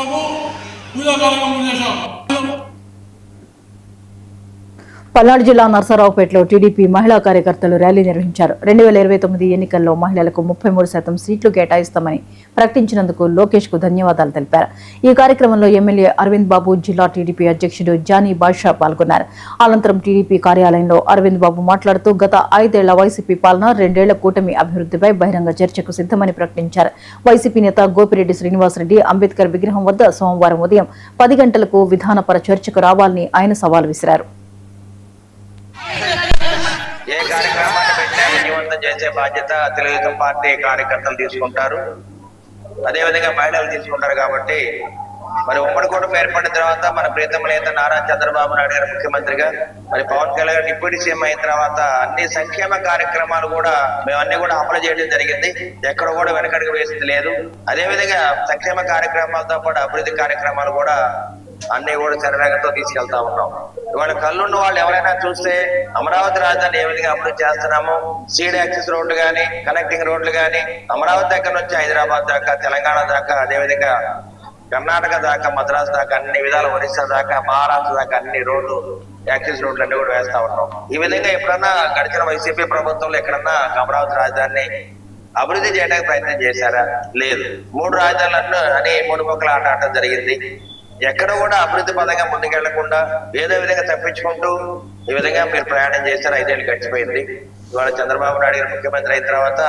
చంద్రబాబు పూజా కార్యక్రమం చేశాం. పల్నాడు జిల్లా నర్సరావుపేటలో టీడీపీ మహిళా కార్యకర్తలు ర్యాలీ నిర్వహించారు. 2029 ఎన్నికల్లో మహిళలకు 33% సీట్లు కేటాయిస్తామని ప్రకటించినందుకు లోకేష్ కు ధన్యవాదాలు తెలిపారు. ఈ కార్యక్రమంలో ఎమ్మెల్యే అరవింద్ బాబు, జిల్లా టీడీపీ అధ్యక్షుడు జానీ బాషా పాల్గొన్నారు. అనంతరం టీడీపీ కార్యాలయంలో అరవింద్ బాబు మాట్లాడుతూ గత 5 ఏళ్ల వైసీపీ పాలన, 2 ఏళ్ల కూటమి అభివృద్ధిపై బహిరంగ చర్చకు సిద్దమని ప్రకటించారు. వైసీపీ నేత గోపిరెడ్డి శ్రీనివాసరెడ్డి అంబేద్కర్ విగ్రహం వద్ద సోమవారం ఉదయం 10 గంటలకు విధానపర చర్చకు రావాలని ఆయన సవాల్ విసిరారు. ఏ కార్యక్రమాన్ని పెట్టినా విజయవంతం చేసే బాధ్యత తెలుగుదేశం పార్టీ కార్యకర్తలు తీసుకుంటారు, అదేవిధంగా మహిళలు తీసుకుంటారు. కాబట్టి మరి ఉమ్మడి కూటమి ఏర్పడిన తర్వాత మన ప్రీతమ నేత నారా చంద్రబాబు నాయుడు గారు ముఖ్యమంత్రిగా, మరి పవన్ కళ్యాణ్ గారు డిప్యూటీ సీఎం అయిన తర్వాత అన్ని సంక్షేమ కార్యక్రమాలు కూడా మేమన్నీ కూడా అమలు చేయడం జరిగింది. ఎక్కడ కూడా వెనకడుగు వేసింది లేదు. అదేవిధంగా సంక్షేమ కార్యక్రమాలతో పాటు అభివృద్ధి కార్యక్రమాలు కూడా అన్ని కూడా శరవేగంతో తీసుకెళ్తా ఉన్నాం. ఇవాళ కళ్ళున్న వాళ్ళు ఎవరైనా చూస్తే అమరావతి రాజధాని ఏ విధంగా అభివృద్ధి చేస్తున్నాము, సీడ్ యాక్సెస్ రోడ్లు కానీ, కనెక్టింగ్ రోడ్లు కానీ, అమరావతి దగ్గర నుంచి హైదరాబాద్ దాకా, తెలంగాణ దాకా, అదేవిధంగా కర్ణాటక దాకా, మద్రాసు దాకా, అన్ని విధాల ఒరిస్సా దాకా, మహారాష్ట్ర దాకా అన్ని రోడ్లు యాక్సెస్ రోడ్లు అన్ని కూడా వేస్తా ఉన్నాం. ఈ విధంగా ఎప్పుడన్నా గడిచిన వైసీపీ ప్రభుత్వంలో ఎక్కడన్నా అమరావతి రాజధానిని అభివృద్ధి చేయడానికి ప్రయత్నం చేశారా? లేదు. 3 రాజధానులను అని 3 పక్కల ఆట ఆడటం జరిగింది. ఎక్కడ కూడా అభివృద్ధి పదంగా ముందుకెళ్లకుండా ఏదో విధంగా తప్పించుకుంటూ ఈ విధంగా మీరు ప్రయాణం చేశారు. 5 ఏళ్ళు గడిచిపోయింది. ఇవాళ చంద్రబాబు నాయుడు గారు ముఖ్యమంత్రి అయిన తర్వాత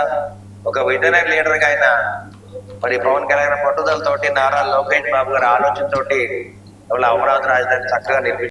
ఒక విజనరీ లీడర్ గా ఆయన మరి పవన్ కళ్యాణ్ పట్టుదలతోటి, నారా లోకేష్ బాబు గారి ఆలోచనతోటి ఇవాళ అమరావతి రాజధాని చక్కగా నిర్మించారు.